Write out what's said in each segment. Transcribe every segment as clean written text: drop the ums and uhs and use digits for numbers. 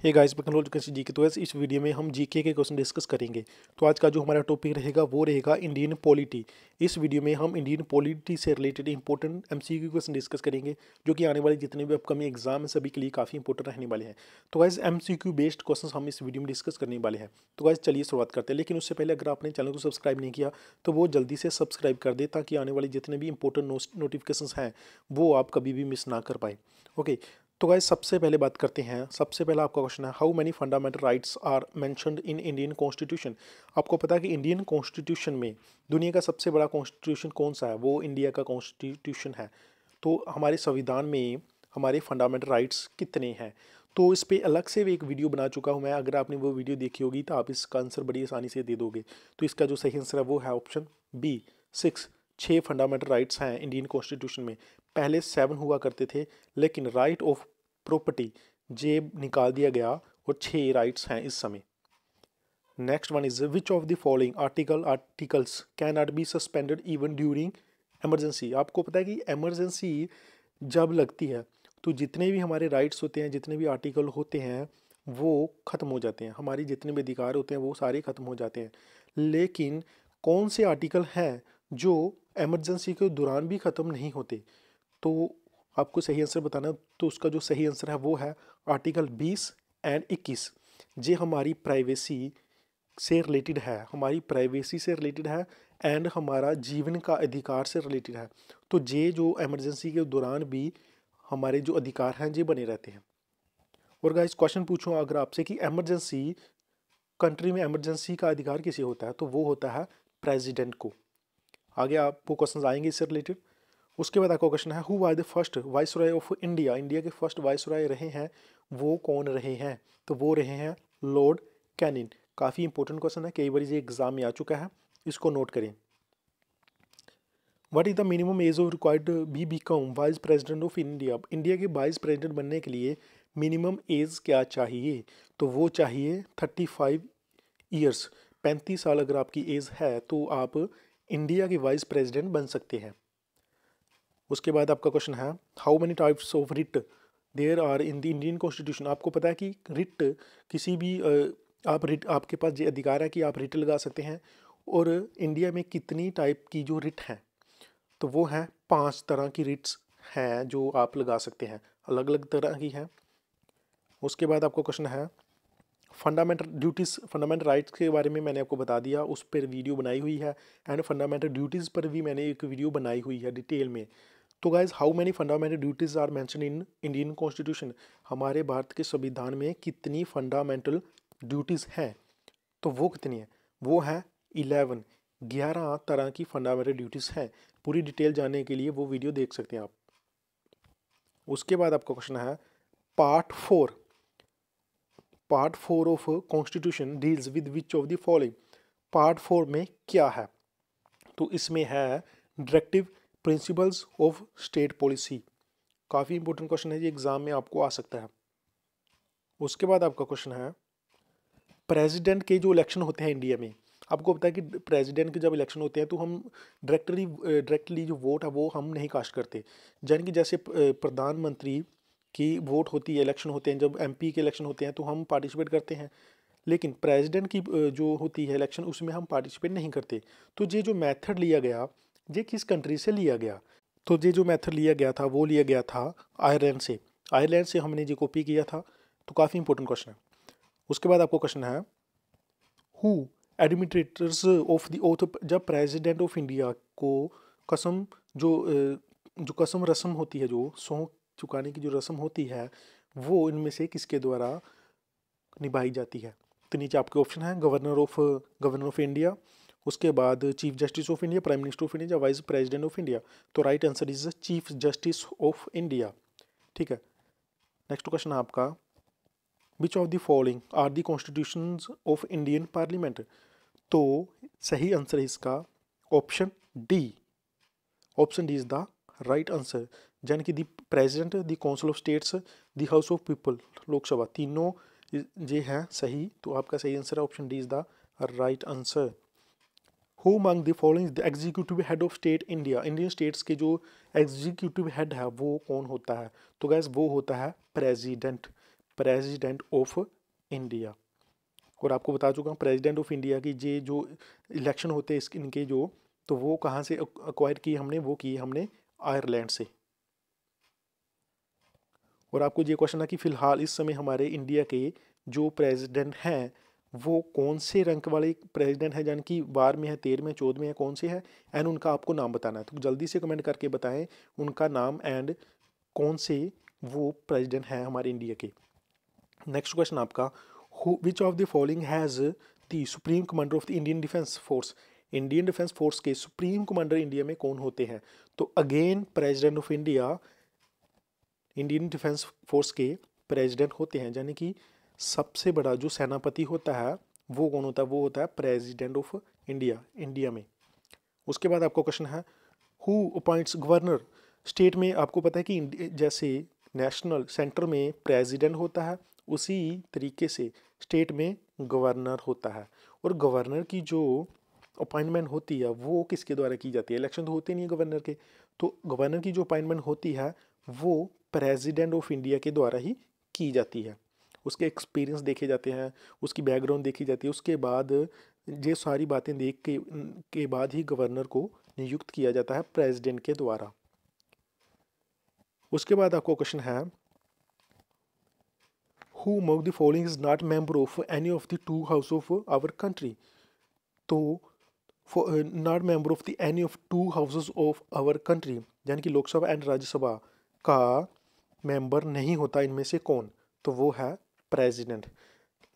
Hey guys welcome GK. तो इस video में हम जीके के क्वेश्चन डिस्कस करेंगे। तो आज का जो हमारा टॉपिक रहेगा वो रहेगा इंडियन पॉलिटी। इस वीडियो में हम इंडियन पॉलिटी से related important MCQ question discuss करेंगे, जो कि आने वाले जितने भी अपकमिंग एग्जाम है सभी के लिए काफ़ी इंपॉर्टेंट रहने वाले हैं। तो गाइस एमसीक्यू बेस्ड क्वेश्चन हम इस वीडियो में डिस्कस करने वाले हैं। तो गाइस चलिए शुरुआत करते हैं, लेकिन उससे पहले अगर आपने चैनल को सब्सक्राइब नहीं किया तो वो जल्दी से सब्सक्राइब कर दे, ताकि आने वाले जितने भी इंपॉर्टेंट नोटिफिकेशन हैं वो आप कभी भी मिस ना कर पाए। ओके, तो गाइस सबसे पहले बात करते हैं। सबसे पहला आपका क्वेश्चन है, how many fundamental rights are mentioned in Indian constitution. आपको पता है कि इंडियन कॉन्स्टिट्यूशन में दुनिया का सबसे बड़ा कॉन्स्टिट्यूशन कौन सा है? वो इंडिया का कॉन्स्टिट्यूशन है। तो हमारे संविधान में हमारे फंडामेंटल राइट्स कितने हैं? तो इस पर अलग से भी एक वीडियो बना चुका हूँ मैं। अगर आपने वो वीडियो देखी होगी तो आप इसका आंसर बड़ी आसानी से दे दोगे। तो इसका जो सही आंसर है वो है ऑप्शन बी, 6। 6 फंडामेंटल राइट्स हैं इंडियन कॉन्स्टिट्यूशन में। पहले 7 हुआ करते थे, लेकिन राइट ऑफ प्रॉपर्टी जे निकाल दिया गया और 6 राइट्स हैं इस समय। Next one is which of the following articles can not be suspended even during emergency. आपको पता है कि एमरजेंसी जब लगती है तो जितने भी हमारे राइट्स होते हैं, जितने भी आर्टिकल होते हैं वो ख़त्म हो जाते हैं। हमारी जितने भी अधिकार होते हैं वो सारे ख़त्म हो जाते हैं। लेकिन कौन से आर्टिकल हैं जो एमरजेंसी के दौरान भी ख़त्म नहीं होते? तो आपको सही आंसर बताना है, तो उसका जो सही आंसर है वो है आर्टिकल 20 एंड 21। ये हमारी प्राइवेसी से रिलेटेड है, हमारी प्राइवेसी से रिलेटेड है एंड हमारा जीवन का अधिकार से रिलेटेड है। तो ये जो इमरजेंसी के दौरान भी हमारे जो अधिकार हैं ये बने रहते हैं। और गाइस क्वेश्चन पूछूं अगर आपसे कि इमरजेंसी कंट्री में इमरजेंसी का अधिकार किसे होता है, तो वो होता है प्रेसिडेंट को। आगे आपको क्वेश्चन आएंगे इससे रिलेटेड। उसके बाद आपका क्वेश्चन है, who are the first viceroy of India. India के फर्स्ट वाइसरॉय रहे हैं वो कौन रहे हैं? तो वो रहे हैं लॉर्ड कैनिंग। काफ़ी इंपॉर्टेंट क्वेश्चन है, कई बार ये एग्जाम में आ चुका है, इसको नोट करें। What is the minimum age of required be become vice president of India. India के वाइस प्रेसिडेंट बनने के लिए मिनिमम एज क्या चाहिए? तो वो चाहिए 35 ईयर्स। 35 साल अगर आपकी एज है तो आप इंडिया के वाइस प्रेसिडेंट बन सकते हैं। उसके बाद आपका क्वेश्चन है, how many types of writ there are in the Indian constitution. आपको पता है कि रिट किसी भी आप रिट, आपके पास ये अधिकार है कि आप रिट लगा सकते हैं। और इंडिया में कितनी टाइप की जो रिट हैं, तो वो हैं 5 तरह की रिट्स हैं जो आप लगा सकते हैं, अलग अलग तरह की हैं। उसके बाद आपका क्वेश्चन है, फंडामेंटल ड्यूटीज़ फंडामेंटल राइट्स के बारे में मैंने आपको बता दिया, उस पर वीडियो बनाई हुई है। एंड फंडामेंटल ड्यूटीज़ पर भी मैंने एक वीडियो बनाई हुई है डिटेल में। तो guys how many fundamental duties are mention in Indian constitution. हमारे भारत के संविधान में कितनी फंडामेंटल ड्यूटीज़ हैं? तो वो कितनी है? वो है 11 तरह की फंडामेंटल ड्यूटीज़ हैं। पूरी डिटेल जानने के लिए वो वीडियो देख सकते हैं आप। उसके बाद आपका क्वेश्चन है, part 4 of constitution deals with which of the following. Part 4 में क्या है? तो इसमें है directive principles of state policy. काफ़ी इंपॉर्टेंट क्वेश्चन है, ये एग्जाम में आपको आ सकता है। उसके बाद आपका क्वेश्चन है, प्रेसिडेंट के जो इलेक्शन होते हैं इंडिया में, आपको पता है कि प्रेसिडेंट के जब इलेक्शन होते हैं तो हम डायरेक्टली जो वोट है वो हम नहीं कास्ट करते। यानी कि जैसे प्रधानमंत्री की वोट होती है, इलेक्शन होते हैं, जब एमपी के इलेक्शन होते हैं तो हम पार्टिसिपेट करते हैं। लेकिन प्रेसिडेंट की जो होती है इलेक्शन, उसमें हम पार्टिसिपेट नहीं करते। तो ये जो मेथड लिया गया, ये किस कंट्री से लिया गया? तो ये जो मेथड लिया गया था वो लिया गया था आयरलैंड से। आयरलैंड से हमने ये कॉपी किया था। तो काफ़ी इंपॉर्टेंट क्वेश्चन है। उसके बाद आपको क्वेश्चन है, who administrators of the oath. जब प्रेसिडेंट ऑफ इंडिया को कसम जो कसम रस्म होती है, जो सौंप चुकाने की जो रस्म होती है, वो इनमें से किसके द्वारा निभाई जाती है? तो नीचे आपके ऑप्शन है, गवर्नर ऑफ इंडिया, उसके बाद chief justice of India, prime minister of India, vice president of India. तो right answer is chief justice of India. ठीक है, नेक्स्ट क्वेश्चन है आपका, which of the following are the constitutions of Indian parliament. तो सही answer है इसका option D. Option D is the right answer. यानी कि the president, the council of states, the house of people, Lok Sabha, तीनों ये हैं सही। तो आपका सही आंसर है option D is the right answer. Who among the following the executive head of state India. Indian states के जो एग्जीक्यूटिव हेड है वो कौन होता है? तो गैस वो होता है प्रेसिडेंट। President of India. और आपको बता चुका हूँ प्रेसिडेंट ऑफ इंडिया की ये जो इलेक्शन होते हैं इनके जो, तो वो कहाँ से अक्वायर किए हमने, वो किए हमने आयरलैंड से। और आपको ये क्वेश्चन है कि फिलहाल इस समय हमारे इंडिया के जो प्रेसिडेंट हैं वो कौन से रैंक वाले प्रेसिडेंट हैं, यानी कि 12वें है, 13वें, 14वें है, कौन से है, एंड उनका आपको नाम बताना है। तो जल्दी से कमेंट करके बताएं उनका नाम एंड कौन से वो प्रेसिडेंट हैं हमारे इंडिया के। नेक्स्ट क्वेश्चन आपका, which of the following has the supreme commander of the Indian defence force. Indian defence force के सुप्रीम कमांडर इंडिया में कौन होते हैं? तो again president of India Indian defence force के प्रेसिडेंट होते हैं, यानी कि सबसे बड़ा जो सेनापति होता है वो कौन होता है? वो होता है प्रेसिडेंट ऑफ इंडिया, इंडिया में। उसके बाद आपका क्वेश्चन है, हु अपॉइंट्स गवर्नर। स्टेट में आपको पता है कि जैसे नेशनल सेंटर में प्रेसिडेंट होता है, उसी तरीके से स्टेट में गवर्नर होता है। और गवर्नर की जो अपॉइंटमेंट होती है वो किसके द्वारा की जाती है? इलेक्शन तो होते नहीं है गवर्नर के, तो गवर्नर की जो अपॉइंटमेंट होती है वो प्रेसिडेंट ऑफ इंडिया के द्वारा ही की जाती है। उसके एक्सपीरियंस देखे जाते हैं, उसकी बैकग्राउंड देखी जाती है, उसके बाद ये सारी बातें देख के बाद ही गवर्नर को नियुक्त किया जाता है प्रेसिडेंट के द्वारा। उसके बाद आपको क्वेश्चन है, who among the following is not member of any of the two house of our country. तो not member of the any of two houses of our country, यानी कि लोकसभा एंड राज्यसभा का मेंबर नहीं होता इनमें से कौन? तो वो है प्रेसिडेंट।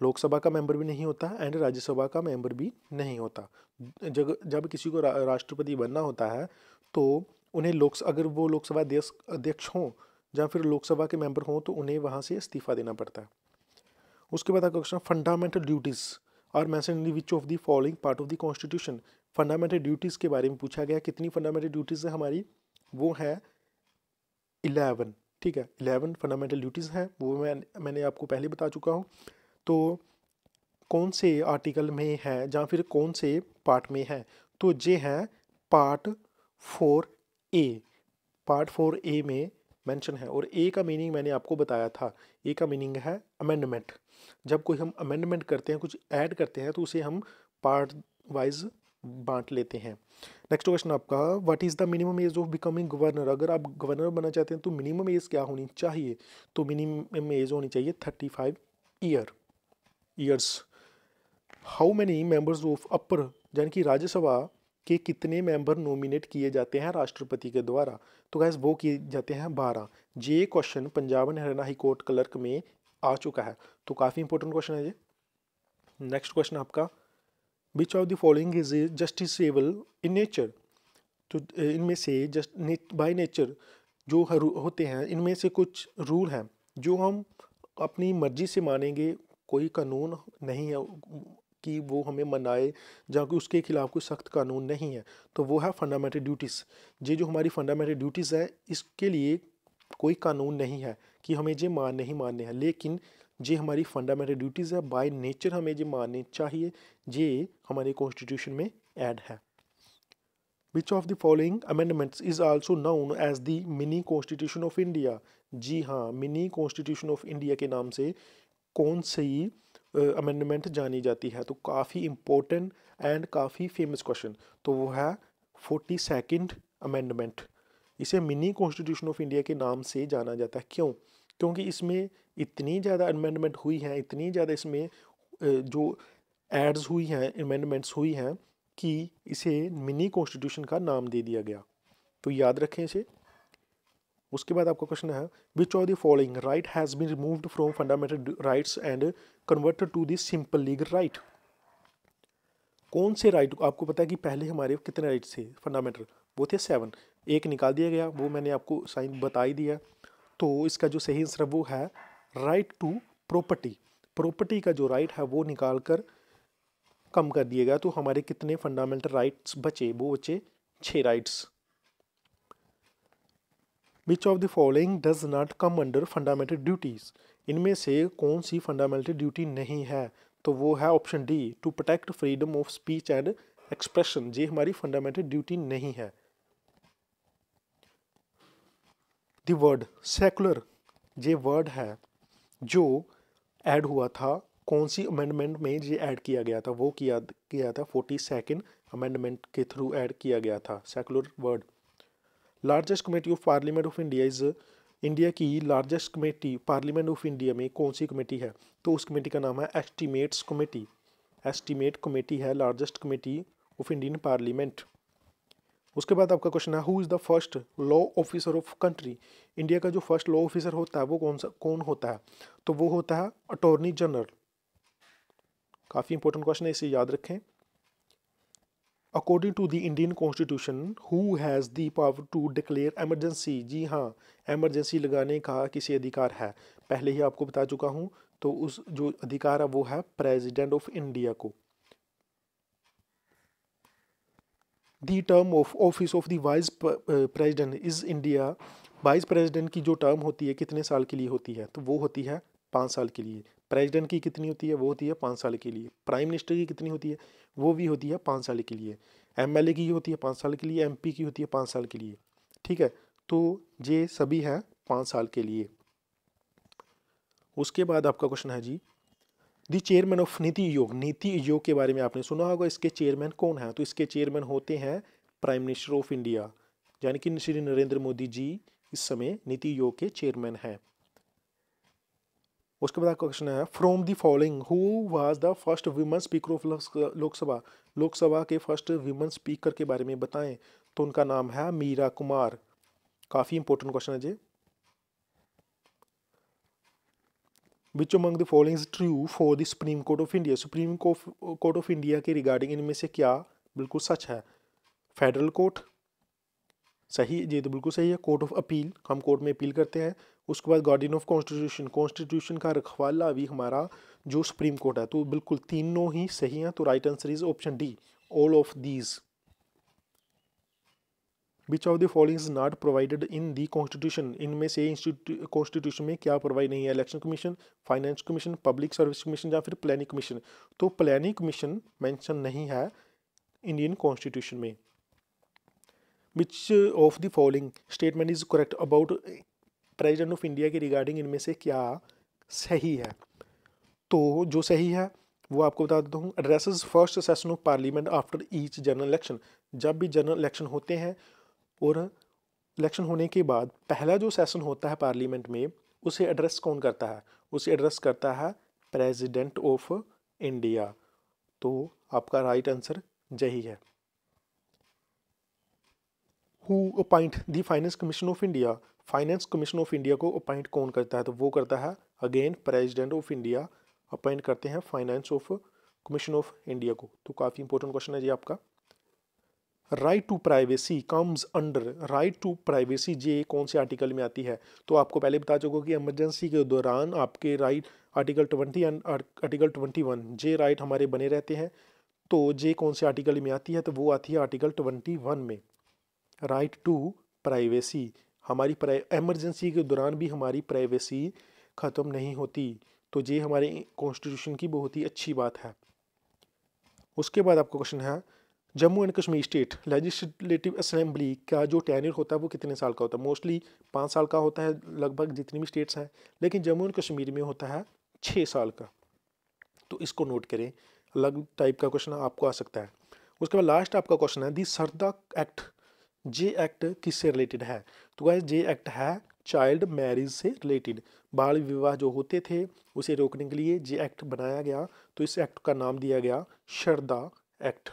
लोकसभा का मेंबर भी नहीं होता एंड राज्यसभा का मेंबर भी नहीं होता। जब किसी को राष्ट्रपति बनना होता है तो उन्हें अगर वो लोकसभा अध्यक्ष हों या फिर लोकसभा के मेंबर हों तो उन्हें वहाँ से इस्तीफा देना पड़ता है। उसके बाद आपका question, fundamental duties are mention in which of the following part of the constitution. Fundamental duties के बारे में पूछा गया, कितनी फंडामेंटल ड्यूटीज़ है हमारी? वो है 11। ठीक है, 11 फंडामेंटल ड्यूटीज़ हैं, वो मैंने आपको पहले बता चुका हूँ। तो कौन से आर्टिकल में है या फिर कौन से पार्ट में है? तो ये है पार्ट 4A। पार्ट 4A में मेंशन है। और ए का मीनिंग मैंने आपको बताया था, ए का मीनिंग है अमेंडमेंट। जब कोई हम अमेंडमेंट करते हैं, कुछ ऐड करते हैं, तो उसे हम पार्ट वाइज बांट लेते हैं। नेक्स्ट क्वेश्चन आपका, what is the minimum age of becoming governor. अगर आप गवर्नर बनना चाहते हैं तो मिनिमम एज क्या होनी चाहिए? तो मिनिमम एज होनी चाहिए 35 years. How many members of upper, यानी कि राज्यसभा के कितने मेंबर नॉमिनेट किए जाते हैं राष्ट्रपति के द्वारा? तो गैस वो किए जाते हैं 12। ये question Punjab and Haryana high court clerk में आ चुका है, तो काफ़ी इंपॉर्टेंट क्वेश्चन है ये। नेक्स्ट क्वेश्चन आपका, which of the following is justiciable in nature. तो इनमें से जस्ट बाय नेचर जो होते हैं, इनमें से कुछ रूल हैं जो हम अपनी मर्जी से मानेंगे, कोई कानून नहीं है कि वो हमें मनाए या कि उसके खिलाफ कोई सख्त कानून नहीं है। तो वो है फंडामेंटल ड्यूटीज़। ये जो हमारी फंडामेंटल ड्यूटीज़ है, इसके लिए कोई कानून नहीं है कि हमें ये मानने ही मानने हैं, लेकिन ये हमारी फंडामेंटल ड्यूटीज़ है, बाय नेचर हमें ये मानने चाहिए, ये हमारे कॉन्स्टिट्यूशन में ऐड है। Which of the following amendments is also known as the mini constitution of India. जी हाँ, मिनी कॉन्स्टिट्यूशन ऑफ इंडिया के नाम से कौन सी अमेंडमेंट जानी जाती है? तो काफ़ी इम्पोर्टेंट एंड काफ़ी फेमस क्वेश्चन, तो वो है 42nd अमेंडमेंट। इसे मिनी कॉन्स्टिट्यूशन ऑफ इंडिया के नाम से जाना जाता है। क्यों? क्योंकि इसमें इतनी ज़्यादा अमेंडमेंट हुई हैं, इतनी ज़्यादा इसमें जो एड्स हुई हैं, अमेंडमेंट्स हुई हैं कि इसे मिनी कॉन्स्टिट्यूशन का नाम दे दिया गया। तो याद रखें इसे। उसके बाद आपका क्वेश्चन है, which of the following right has been removed from fundamental rights and converted to the simple legal right. कौन से राइट, आपको पता है कि पहले हमारे कितने राइट्स थे फंडामेंटल? वो थे 7, एक निकाल दिया गया, वो मैंने आपको साइन बता ही दिया। तो इसका जो सही आंसर वो है राइट टू प्रॉपर्टी। प्रॉपर्टी का जो राइट है वो निकाल कर कम कर दिया गया, तो हमारे कितने फंडामेंटल राइट्स बचे? वो बचे 6 rights. Which of the following does not come under fundamental duties. इनमें से कौन सी फंडामेंटल ड्यूटी नहीं है? तो वो है option D, to protect freedom of speech and expression. ये हमारी फंडामेंटल ड्यूटी नहीं है। द वर्ड सेकुलर, ये वर्ड है जो ऐड हुआ था, कौन सी अमेंडमेंट में ये ऐड किया गया था, वो किया था 42nd अमेंडमेंट के थ्रू ऐड किया गया था secular word. Largest committee of parliament of India is, India की largest committee parliament of India में कौन सी कमेटी है, तो उस कमेटी का नाम है एस्टीमेट्स कमेटी। एस्टीमेट कमेटी है largest committee of Indian parliament. उसके बाद आपका क्वेश्चन है, who is the first law officer of country. India का जो फर्स्ट लॉ ऑफिसर होता है वो कौन होता है, तो वो होता है अटॉर्नी जनरल। काफ़ी इंपॉर्टेंट क्वेश्चन है, इसे याद रखें। According to the Indian constitution who has the power to declare emergency. जी हाँ, एमरजेंसी लगाने का किसी अधिकार है, पहले ही आपको बता चुका हूँ। तो उस जो अधिकार है वो है प्रेसिडेंट ऑफ इंडिया को। The term of office of the vice president is India. Vice president की जो टर्म होती है कितने साल के लिए होती है, तो वो होती है 5 साल के लिए। प्रेसिडेंट की कितनी होती है, वो होती है 5 साल के लिए। प्राइम मिनिस्टर की कितनी होती है, वो भी होती है 5 साल के लिए। एमएलए की होती है 5 साल के लिए, एमपी की होती है 5 साल के लिए। ठीक है, तो ये सभी हैं 5 साल के लिए। उसके बाद आपका क्वेश्चन है जी, दी चेयरमैन ऑफ नीति आयोग। नीति आयोग के बारे में आपने सुना होगा, इसके चेयरमैन कौन है, तो इसके चेयरमैन होते हैं प्राइम मिनिस्टर ऑफ इंडिया, यानी कि श्री नरेंद्र मोदी जी इस समय नीति आयोग के चेयरमैन हैं। उसके बाद आपका क्वेश्चन है, from the following who was the first women speaker of Lok Sabha. Lok Sabha के फर्स्ट वुमेन स्पीकर के बारे में बताएं, तो उनका नाम है मीरा कुमार। काफ़ी इंपॉर्टेंट क्वेश्चन है जी। Which among the following is true for the Supreme Court of India. Supreme Court of India के रिगार्डिंग इनमें से क्या बिल्कुल सच है। फेडरल कोर्ट सही, ये तो बिल्कुल सही है। कोर्ट ऑफ अपील, हम कोर्ट में अपील करते हैं। उसके बाद गार्डियन ऑफ कॉन्स्टिट्यूशन, कॉन्स्टिट्यूशन का रखवाला भी हमारा जो सुप्रीम कोर्ट है। तो बिल्कुल तीनों ही सही हैं, तो right answer is option D, all of these. Which of the following is not provided in the constitution. इनमें से कॉन्स्टिट्यूशन में क्या प्रोवाइड नहीं है, election commission, finance commission, public service commission या फिर प्लानिंग कमीशन। तो प्लानिंग कमीशन मेंशन नहीं है इंडियन कॉन्स्टिट्यूशन में। विच of the following statement is correct about president of India के रिगार्डिंग इनमें से क्या सही है, तो जो सही है वो आपको बता देता हूँ। Addresses first session of parliament after each general election. जब भी जनरल इलेक्शन होते हैं और इलेक्शन होने के बाद पहला जो सेशन होता है पार्लियामेंट में, उसे एड्रेस कौन करता है, उसे एड्रेस करता है प्रेसिडेंट ऑफ इंडिया। तो आपका राइट आंसर यही है। Who appoint the finance commission of India. Finance commission of India को अपॉइंट कौन करता है, तो वो करता है again president of India appoint करते हैं finance of commission of India को। तो काफ़ी इंपॉर्टेंट क्वेश्चन है जी आपका। Right to privacy comes under. Right to privacy ये कौन से आर्टिकल में आती है, तो आपको पहले बता चुका कि इमरजेंसी के दौरान आपके राइट आर्टिकल 20 एंड आर्टिकल 21 ये राइट हमारे बने रहते हैं। तो ये कौन से आर्टिकल में आती है, तो वो आती है आर्टिकल 21 में। राइट टू प्राइवेसी, हमारी इमरजेंसी के दौरान भी हमारी प्राइवेसी ख़त्म नहीं होती। तो ये हमारे कॉन्स्टिट्यूशन की बहुत ही अच्छी बात है। उसके बाद आपका क्वेश्चन है, Jammu and Kashmir state legislative assembly का जो टेन्योर होता है वो कितने साल का होता है। मोस्टली 5 साल का होता है लगभग जितनी भी स्टेट्स हैं, लेकिन जम्मू एंड कश्मीर में होता है 6 साल का। तो इसको नोट करें, अलग टाइप का क्वेश्चन आपको आ सकता है। उसके बाद लास्ट आपका क्वेश्चन है, दी सरदा एक्ट। जे एक्ट किससे रिलेटेड है, तो गाइस जे एक्ट है चाइल्ड मैरिज से रिलेटेड। बाल विवाह जो होते थे उसे रोकने के लिए जे एक्ट बनाया गया, तो इस एक्ट का नाम दिया गया शरदा एक्ट।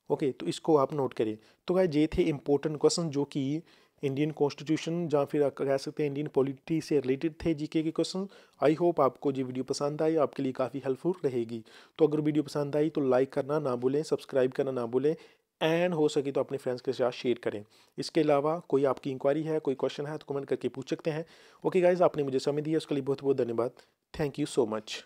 ओके, तो इसको आप नोट करिए। तो गाइस ये थे इंपॉर्टेंट क्वेश्चन जो कि इंडियन कॉन्स्टिट्यूशन या फिर आप कह सकते हैं इंडियन पॉलिटी से रिलेटेड थे, जीके के क्वेश्चन। आई होप आपको ये वीडियो पसंद आई, आपके लिए काफ़ी हेल्पफुल रहेगी। तो अगर वीडियो पसंद आई तो लाइक करना ना भूलें, सब्सक्राइब करना ना भूलें, एंड हो सके तो अपने फ्रेंड्स के साथ शेयर करें। इसके अलावा कोई आपकी इंक्वायरी है, कोई क्वेश्चन है तो कमेंट करके पूछ सकते हैं। ओके गाइज, आपने मुझे समय दिया उसके लिए बहुत बहुत धन्यवाद। Thank you so much.